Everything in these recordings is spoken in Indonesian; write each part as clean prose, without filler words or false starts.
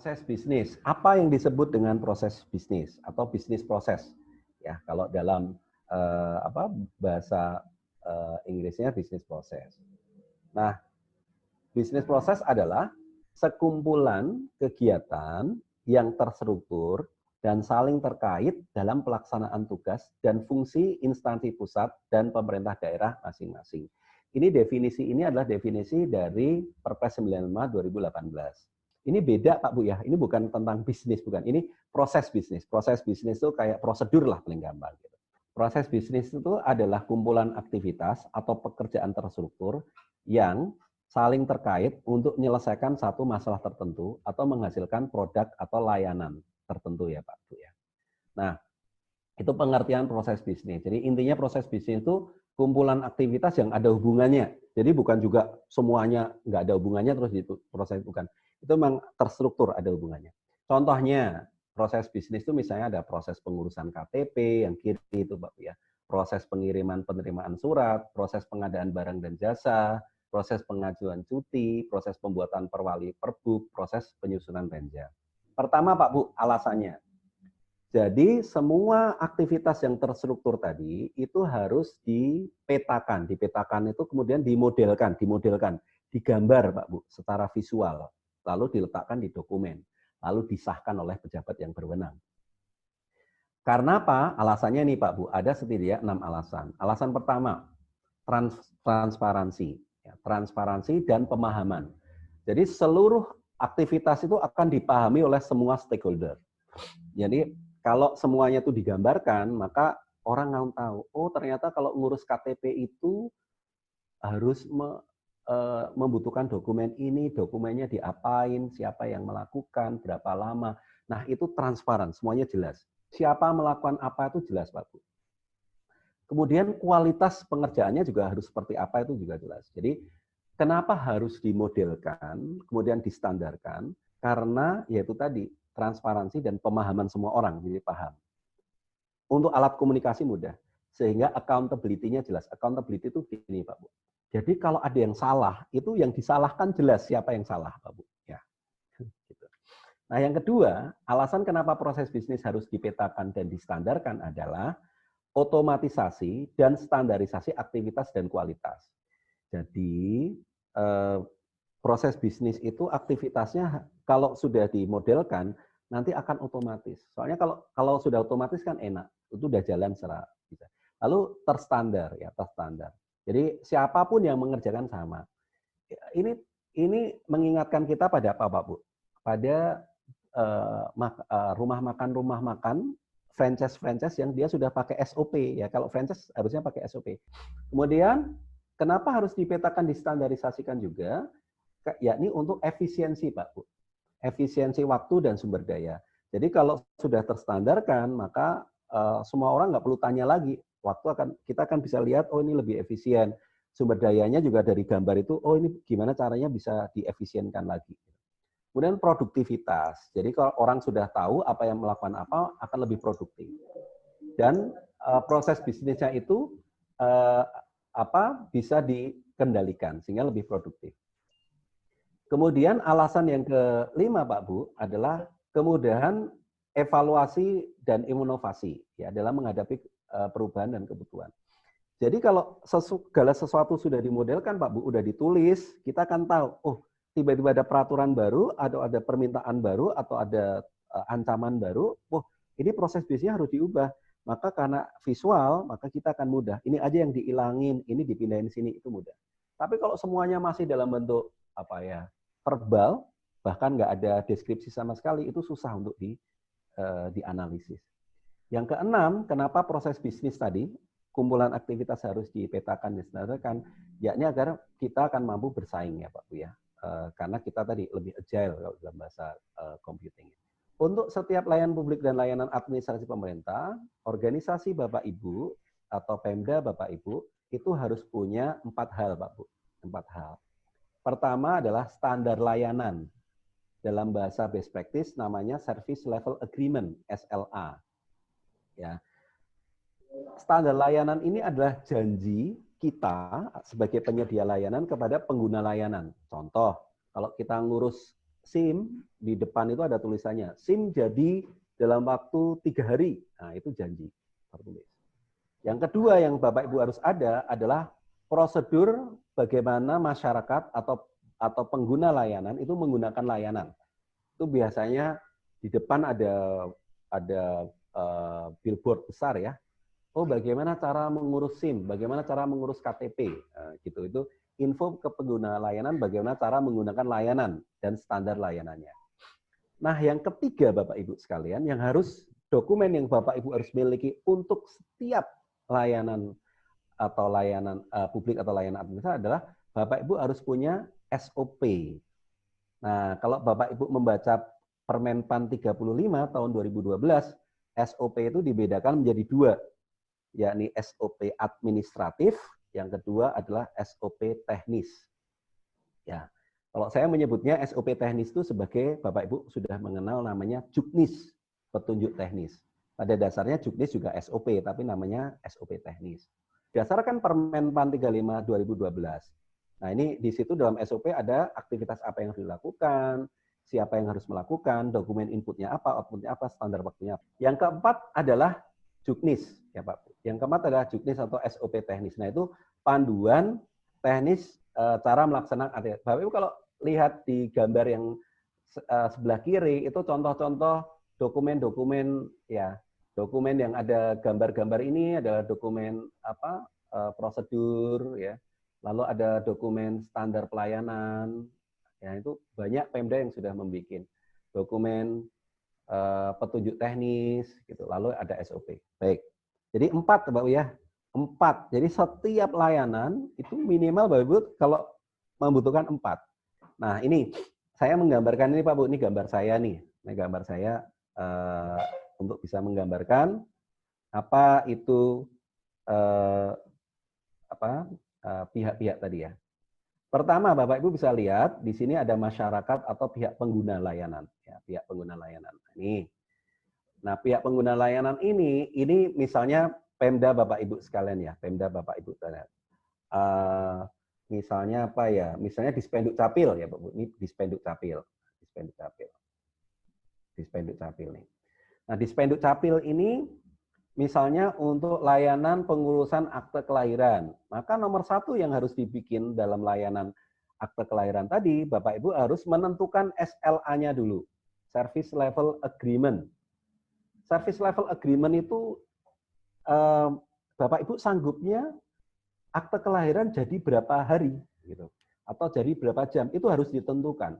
Proses bisnis. Apa yang disebut dengan proses bisnis atau bisnis proses? Ya, kalau dalam bahasa Inggrisnya bisnis proses. Nah, bisnis proses adalah sekumpulan kegiatan yang terstruktur dan saling terkait dalam pelaksanaan tugas dan fungsi instansi pusat dan pemerintah daerah masing-masing. Ini adalah definisi dari Perpres 95 2018. Ini beda Pak Bu ya, ini bukan tentang bisnis, bukan. Ini proses bisnis. Proses bisnis itu kayak prosedur lah paling gampang. Gitu. Proses bisnis itu adalah kumpulan aktivitas atau pekerjaan terstruktur yang saling terkait untuk menyelesaikan satu masalah tertentu atau menghasilkan produk atau layanan tertentu ya Pak Bu ya. Nah, itu pengertian proses bisnis. Jadi intinya proses bisnis itu kumpulan aktivitas yang ada hubungannya. Jadi bukan juga semuanya nggak ada hubungannya terus itu proses, bukan. Itu memang terstruktur ada hubungannya. Contohnya proses bisnis itu misalnya ada proses pengurusan KTP yang kiri itu Pak ya, proses pengiriman penerimaan surat, proses pengadaan barang dan jasa, proses pengajuan cuti, proses pembuatan perwali perbuk, proses penyusunan renja. Pertama Pak Bu, alasannya. Jadi semua aktivitas yang terstruktur tadi itu harus dipetakan. Dipetakan itu kemudian dimodelkan, digambar Pak Bu secara visual, lalu diletakkan di dokumen, lalu disahkan oleh pejabat yang berwenang. Karena apa? Alasannya nih Pak Bu, ada setidaknya 6 alasan. Alasan pertama, transparansi. Ya, transparansi dan pemahaman. Jadi seluruh aktivitas itu akan dipahami oleh semua stakeholder. Jadi kalau semuanya itu digambarkan, maka orang akan tahu, oh ternyata kalau ngurus KTP itu harus membutuhkan dokumen ini, dokumennya diapain, siapa yang melakukan, berapa lama. Nah itu transparan, semuanya jelas. Siapa melakukan apa itu jelas Pak Bu. Kemudian kualitas pengerjaannya juga harus seperti apa itu juga jelas. Jadi kenapa harus dimodelkan, kemudian distandarkan, karena yaitu tadi, transparansi dan pemahaman semua orang, jadi paham. Untuk alat komunikasi mudah, sehingga accountability-nya jelas. Accountability itu gini Pak Bu. Jadi kalau ada yang salah, itu yang disalahkan jelas siapa yang salah Pak Bu. Ya. Gitu. Nah yang kedua, alasan kenapa proses bisnis harus dipetakan dan distandarkan adalah otomatisasi dan standarisasi aktivitas dan kualitas. Jadi proses bisnis itu aktivitasnya kalau sudah dimodelkan nanti akan otomatis. Soalnya kalau sudah otomatis kan enak, itu udah jalan secara bisa. Lalu terstandar ya, terstandar. Jadi siapapun yang mengerjakan sama. Ini mengingatkan kita pada apa Pak Bu? Pada rumah makan franchise yang dia sudah pakai SOP ya. Kalau franchise harusnya pakai SOP. Kemudian kenapa harus dipetakan, distandarisasikan juga? Yakni untuk efisiensi Pak Bu. Efisiensi waktu dan sumber daya. Jadi kalau sudah terstandarkan, maka semua orang nggak perlu tanya lagi. Kita akan bisa lihat, oh ini lebih efisien. Sumber dayanya juga dari gambar itu, oh ini gimana caranya bisa diefisienkan lagi. Kemudian produktivitas. Jadi kalau orang sudah tahu apa yang melakukan apa, akan lebih produktif. Dan proses bisnisnya itu bisa dikendalikan sehingga lebih produktif. Kemudian alasan yang kelima Pak Bu adalah kemudahan evaluasi dan inovasi ya dalam menghadapi perubahan dan kebutuhan. Jadi kalau segala sesuatu sudah dimodelkan Pak Bu, udah ditulis, kita akan tahu, oh tiba-tiba ada peraturan baru, atau ada permintaan baru, atau ada ancaman baru, oh ini proses bisnisnya harus diubah. Maka karena visual, maka kita akan mudah. Ini aja yang dihilangin, ini dipindahin sini, itu mudah. Tapi kalau semuanya masih dalam bentuk verbal, bahkan nggak ada deskripsi sama sekali, itu susah untuk dianalisis. Yang keenam, kenapa proses bisnis tadi, kumpulan aktivitas harus dipetakan dan distandarkan, yakni agar kita akan mampu bersaing ya Pak Bu ya. Karena kita tadi lebih agile kalau dalam bahasa computing. Untuk setiap layanan publik dan layanan administrasi pemerintah, organisasi Bapak Ibu atau Pemda Bapak Ibu itu harus punya 4 hal Pak Bu. 4 hal. Pertama adalah standar layanan. Dalam bahasa best practice namanya Service Level Agreement, SLA. Ya. Standar layanan ini adalah janji kita sebagai penyedia layanan kepada pengguna layanan. Contoh, kalau kita ngurus SIM, di depan itu ada tulisannya, SIM jadi dalam waktu 3 hari. Nah, itu janji tertulis. Yang kedua yang Bapak Ibu harus ada adalah prosedur bagaimana masyarakat atau pengguna layanan itu menggunakan layanan. Itu biasanya di depan ada billboard besar ya. Oh, bagaimana cara mengurus SIM, bagaimana cara mengurus KTP, gitu. Itu info ke pengguna layanan, bagaimana cara menggunakan layanan dan standar layanannya. Nah, yang ketiga Bapak Ibu sekalian, yang harus dokumen yang Bapak Ibu harus miliki untuk setiap layanan atau layanan publik atau layanan administrasi adalah Bapak Ibu harus punya SOP. Nah, kalau Bapak Ibu membaca Permenpan 35 tahun 2012, SOP itu dibedakan menjadi 2, yakni SOP administratif, yang kedua adalah SOP teknis. Ya, kalau saya menyebutnya SOP teknis itu sebagai Bapak Ibu sudah mengenal namanya juknis, petunjuk teknis. Pada dasarnya juknis juga SOP, tapi namanya SOP teknis. Berdasarkan Permenpan 35 2012. Nah, ini di situ dalam SOP ada aktivitas apa yang harus dilakukan, siapa yang harus melakukan, dokumen inputnya apa, outputnya apa, standar waktunya apa. Yang keempat adalah juknis, ya Pak. Yang keempat adalah juknis atau SOP teknis. Nah, itu panduan teknis cara melaksanakan. Bapak Ibu kalau lihat di gambar yang sebelah kiri itu contoh-contoh dokumen-dokumen ya, dokumen yang ada gambar-gambar ini adalah dokumen apa prosedur ya. Lalu ada dokumen standar pelayanan. Ya, itu banyak Pemda yang sudah membuat dokumen petunjuk teknis gitu. Lalu ada SOP. Baik. Jadi 4 Bapak ya. 4. Jadi setiap layanan itu minimal Bapak Ibu kalau membutuhkan 4. Nah, ini saya menggambarkan ini Pak Bu, ini gambar saya nih. Ini gambar saya untuk bisa menggambarkan apa itu pihak-pihak tadi ya. Pertama, Bapak Ibu bisa lihat di sini ada masyarakat atau pihak pengguna layanan. Ya, pihak pengguna layanan. Ini. Nah, pihak pengguna layanan ini misalnya Pemda Bapak Ibu sekalian ya, Pemda Bapak Ibu sekalian. Misalnya apa ya? Misalnya Dispenduk Capil ya, Bapak. Ini Dispenduk Capil. Dispenduk Capil. Dispenduk Capil nih. Nah, Dispenduk Capil ini misalnya untuk layanan pengurusan akte kelahiran, maka nomor 1 yang harus dibikin dalam layanan akte kelahiran tadi, Bapak Ibu harus menentukan SLA-nya dulu, Service Level Agreement. Service Level Agreement itu Bapak Ibu sanggupnya akte kelahiran jadi berapa hari, gitu, atau jadi berapa jam, itu harus ditentukan.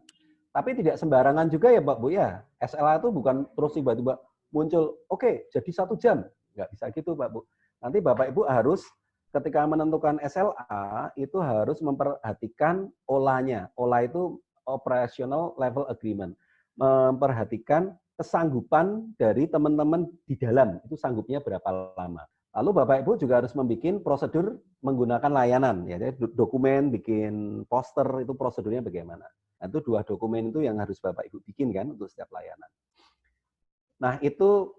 Tapi tidak sembarangan juga ya Pak Bu ya, SLA itu bukan terus tiba-tiba muncul, oke, jadi 1 jam. Nggak bisa gitu Pak Bu. Nanti Bapak Ibu harus ketika menentukan SLA itu harus memperhatikan OLA-nya. OLA itu Operational Level Agreement. Memperhatikan kesanggupan dari teman-teman di dalam, itu sanggupnya berapa lama. Lalu Bapak Ibu juga harus membuat prosedur menggunakan layanan. Ya, jadi dokumen, bikin poster, itu prosedurnya bagaimana. Nah, itu 2 dokumen itu yang harus Bapak Ibu bikin kan untuk setiap layanan. Nah, itu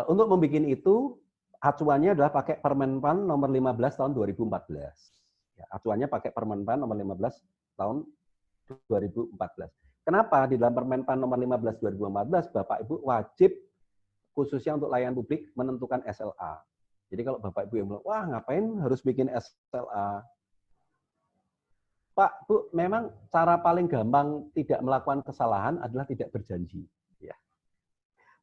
untuk membuat itu acuannya adalah pakai Permenpan nomor 15 tahun 2014. Ya, acuannya pakai Permenpan nomor 15 tahun 2014. Kenapa di dalam Permenpan nomor 15 2014 Bapak Ibu wajib khususnya untuk layanan publik menentukan SLA. Jadi kalau Bapak Ibu yang bilang, wah ngapain harus bikin SLA? Pak, Bu, memang cara paling gampang tidak melakukan kesalahan adalah tidak berjanji. Ya.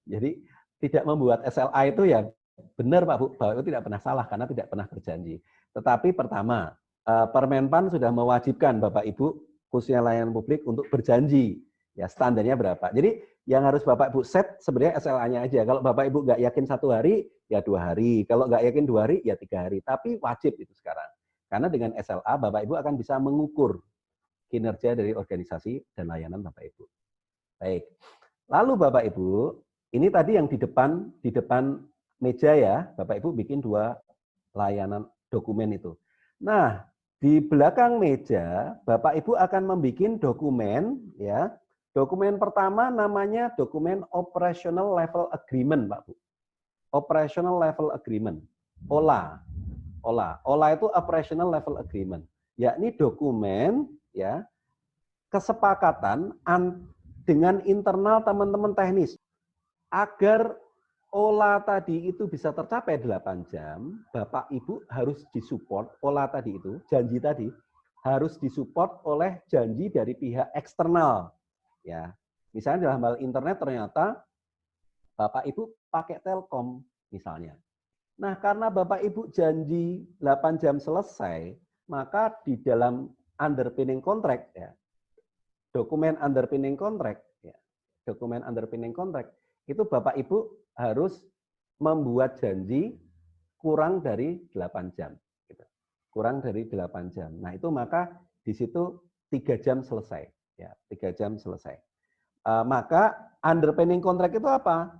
Jadi tidak membuat SLA itu ya benar Pak Bu, Bapak Ibu tidak pernah salah karena tidak pernah berjanji. Tetapi pertama, Permenpan sudah mewajibkan Bapak Ibu khususnya layanan publik untuk berjanji. Ya standarnya berapa. Jadi yang harus Bapak Ibu set sebenarnya SLA-nya aja. Kalau Bapak Ibu nggak yakin 1 hari, ya 2 hari. Kalau nggak yakin 2 hari, ya 3 hari. Tapi wajib itu sekarang. Karena dengan SLA, Bapak Ibu akan bisa mengukur kinerja dari organisasi dan layanan Bapak Ibu. Baik. Lalu Bapak Ibu, ini tadi yang di depan meja ya, Bapak Ibu bikin 2 layanan dokumen itu. Nah, di belakang meja, Bapak Ibu akan membuat dokumen ya. Dokumen pertama namanya dokumen Operational Level Agreement, Pak Bu. Operational Level Agreement, OLA. OLA itu Operational Level Agreement, yakni dokumen ya kesepakatan dengan internal teman-teman teknis. Agar olah tadi itu bisa tercapai 8 jam, Bapak Ibu harus disupport, olah tadi itu, janji tadi, harus disupport oleh janji dari pihak eksternal. Ya, misalnya dalam hal internet ternyata Bapak Ibu pakai Telkom misalnya. Nah, karena Bapak Ibu janji 8 jam selesai, maka di dalam underpinning contract ya, dokumen underpinning contract ya, dokumen underpinning contract itu Bapak Ibu harus membuat janji kurang dari 8 jam. Gitu. Kurang dari 8 jam. Nah, itu maka di situ 3 jam selesai. Ya, 3 jam selesai. Maka underpinning contract itu apa?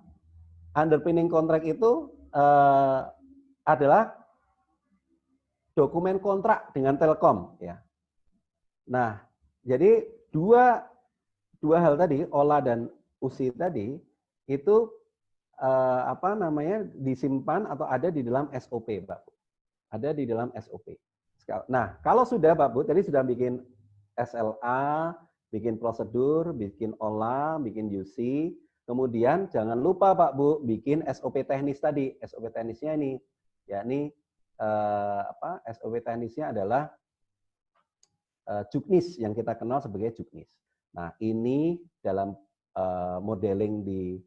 Underpinning contract itu adalah dokumen kontrak dengan Telkom. Ya. Nah, jadi dua hal tadi, OLA dan USI tadi, itu disimpan atau ada di dalam SOP, Pak. Ada di dalam SOP. Nah, kalau sudah Pak Bu, tadi sudah bikin SLA, bikin prosedur, bikin OLA, bikin UC, kemudian jangan lupa Pak Bu, bikin SOP teknis tadi. SOP teknisnya ini, yakni SOP teknisnya adalah juknis yang kita kenal sebagai juknis. Nah, ini dalam modeling di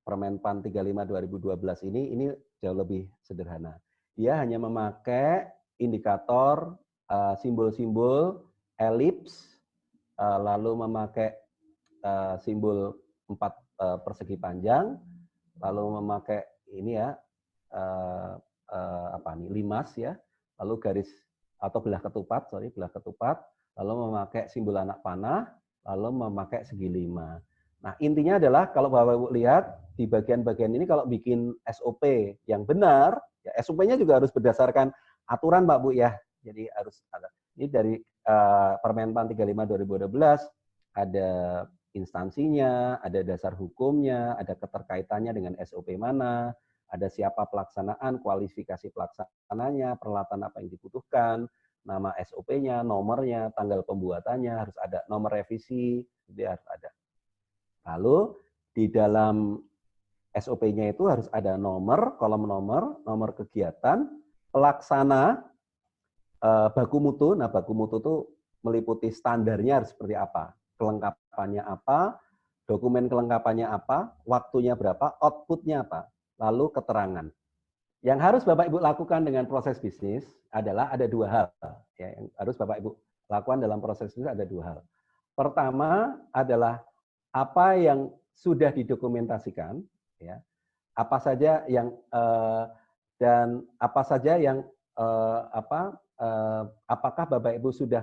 Permenpan 35 2012 ini jauh lebih sederhana. Dia hanya memakai indikator simbol-simbol elips, lalu memakai simbol 4 persegi panjang, lalu memakai ini ya limas ya, lalu garis atau belah ketupat, lalu memakai simbol anak panah, lalu memakai segi 5. Nah, intinya adalah kalau Bapak Ibu lihat di bagian-bagian ini kalau bikin SOP yang benar, ya SOP-nya juga harus berdasarkan aturan Pak Bu ya. Jadi harus ada. Ini dari Permenpan 35 2012 ada instansinya, ada dasar hukumnya, ada keterkaitannya dengan SOP mana, ada siapa pelaksanaan, kualifikasi pelaksananya, peralatan apa yang dibutuhkan, nama SOP-nya, nomornya, tanggal pembuatannya, harus ada nomor revisi, jadi harus ada. Lalu di dalam SOP-nya itu harus ada nomor, kolom nomor kegiatan, pelaksana, baku mutu. Nah, baku mutu itu meliputi standarnya harus seperti apa, kelengkapannya apa, dokumen kelengkapannya apa, waktunya berapa, outputnya apa, lalu keterangan. Yang harus Bapak Ibu lakukan dengan proses bisnis adalah ada 2 hal. Ya, yang harus Bapak Ibu lakukan dalam proses bisnis ada 2 hal. Pertama adalah apa yang sudah didokumentasikan, ya, apa saja yang apakah Bapak Ibu sudah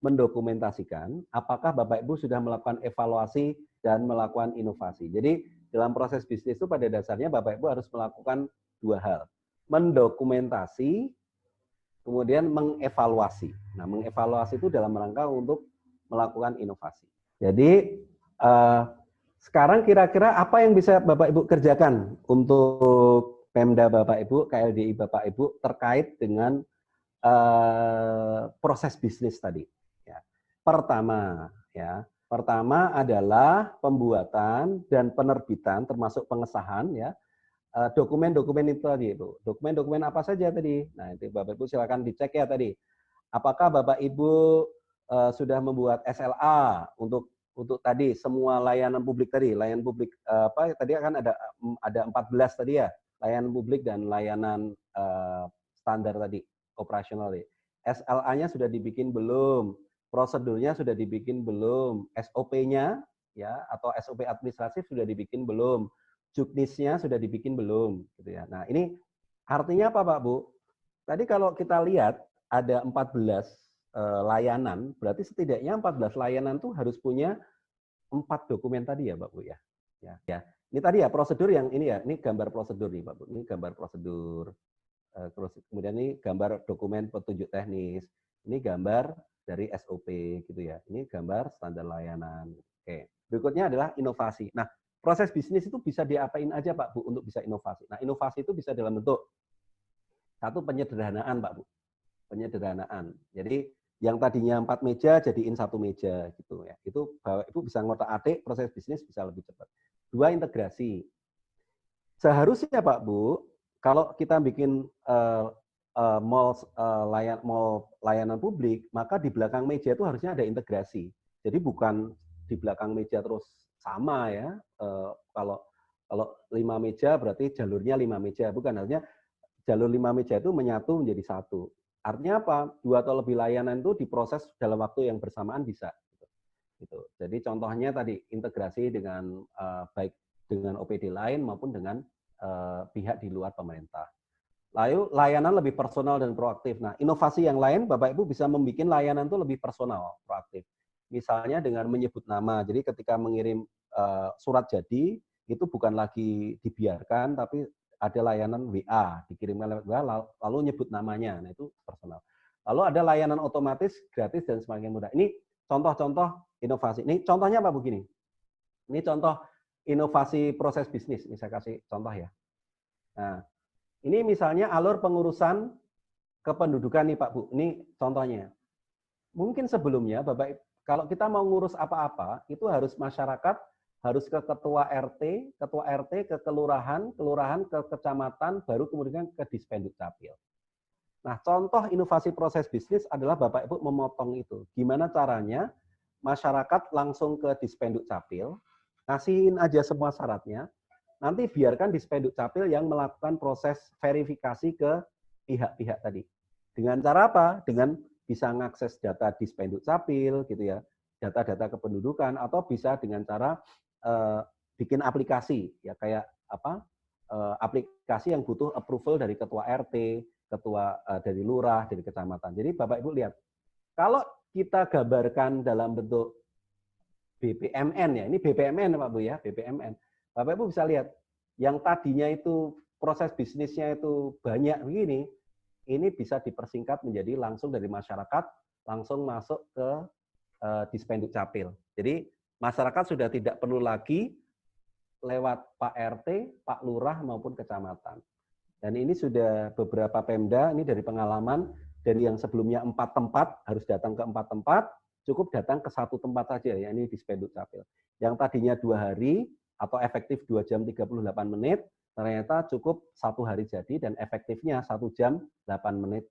mendokumentasikan, apakah Bapak Ibu sudah melakukan evaluasi dan melakukan inovasi. Jadi dalam proses bisnis itu pada dasarnya Bapak Ibu harus melakukan 2 hal, mendokumentasi, kemudian mengevaluasi. Nah, mengevaluasi itu dalam rangka untuk melakukan inovasi. Jadi sekarang kira-kira apa yang bisa Bapak Ibu kerjakan untuk Pemda Bapak Ibu, KLDI Bapak Ibu terkait dengan proses bisnis tadi. Ya. Pertama adalah pembuatan dan penerbitan termasuk pengesahan ya dokumen-dokumen itu tadi itu. Dokumen-dokumen apa saja tadi? Nah, itu Bapak Ibu silakan dicek ya tadi. Apakah Bapak Ibu sudah membuat SLA untuk tadi semua layanan publik tadi, layanan publik tadi kan ada 14 tadi ya, layanan publik dan layanan standar tadi, operasional. SLA-nya sudah dibikin belum? Prosedurnya sudah dibikin belum? SOP-nya ya atau SOP administratif sudah dibikin belum? Juknisnya sudah dibikin belum? Gitu ya. Nah, ini artinya apa, Pak Bu? Tadi kalau kita lihat ada 14 layanan, berarti setidaknya 14 layanan tuh harus punya 4 dokumen tadi ya, Pak Bu ya. Ya. Ini tadi ya prosedur yang ini ya, ini gambar prosedur nih, Pak Bu. Ini gambar prosedur. Kemudian ini gambar dokumen petunjuk teknis. Ini gambar dari SOP gitu ya. Ini gambar standar layanan. Oke. Berikutnya adalah inovasi. Nah, proses bisnis itu bisa diapain aja, Pak Bu, untuk bisa inovasi. Nah, inovasi itu bisa dalam bentuk satu penyederhanaan, Pak Bu. Penyederhanaan. Jadi Yang tadinya 4 meja jadiin 1 meja gitu ya. Itu Bapak Ibu bisa ngotak-atik, proses bisnis bisa lebih cepat. 2, integrasi. Seharusnya Pak Bu, kalau kita bikin mall layanan publik, maka di belakang meja itu harusnya ada integrasi. Jadi bukan di belakang meja terus sama ya. Kalau kalau 5 meja berarti jalurnya 5 meja, bukan, harusnya jalur 5 meja itu menyatu menjadi satu. Artinya apa? 2 atau lebih layanan itu diproses dalam waktu yang bersamaan bisa. Gitu. Jadi contohnya tadi integrasi dengan baik dengan OPD lain maupun dengan pihak di luar pemerintah. Lalu layanan lebih personal dan proaktif. Nah, inovasi yang lain Bapak Ibu bisa membuat layanan itu lebih personal, proaktif. Misalnya dengan menyebut nama. Jadi ketika mengirim surat jadi itu bukan lagi dibiarkan, tapi ada layanan WA, dikirimkan lewat WA, lalu nyebut namanya. Nah, itu personal. Lalu ada layanan otomatis, gratis, dan semakin mudah. Ini contoh-contoh inovasi. Ini contohnya apa begini? Ini contoh inovasi proses bisnis. Ini saya kasih contoh ya. Nah, ini misalnya alur pengurusan kependudukan nih Pak Bu. Ini contohnya. Mungkin sebelumnya Bapak, kalau kita mau ngurus apa-apa, itu harus masyarakat, harus ke ketua RT, ke kelurahan, ke kecamatan, baru kemudian ke Dispenduk Capil. Nah, contoh inovasi proses bisnis adalah Bapak Ibu memotong itu. Gimana caranya masyarakat langsung ke Dispenduk Capil, ngasihin aja semua syaratnya, nanti biarkan Dispenduk Capil yang melakukan proses verifikasi ke pihak-pihak tadi. Dengan cara apa? Dengan bisa mengakses data Dispenduk Capil, gitu ya, data-data kependudukan, atau bisa dengan cara bikin aplikasi, ya kayak apa? Aplikasi yang butuh approval dari ketua RT, ketua dari lurah, dari kecamatan. Jadi Bapak Ibu lihat, kalau kita gambarkan dalam bentuk BPMN ya, ini BPMN Pak Bu ya, BPMN. Bapak Ibu bisa lihat, yang tadinya itu proses bisnisnya itu banyak begini, ini bisa dipersingkat menjadi langsung dari masyarakat, langsung masuk ke Dispenduk Capil. Jadi masyarakat sudah tidak perlu lagi lewat Pak RT, Pak Lurah maupun kecamatan. Dan ini sudah beberapa Pemda, ini dari pengalaman, dari yang sebelumnya 4 tempat, harus datang ke 4 tempat, cukup datang ke 1 tempat saja, ya ini Dispenduk Capil. Yang tadinya 2 hari, atau efektif 2 jam 38 menit, ternyata cukup 1 hari jadi, dan efektifnya 1 jam 8 menit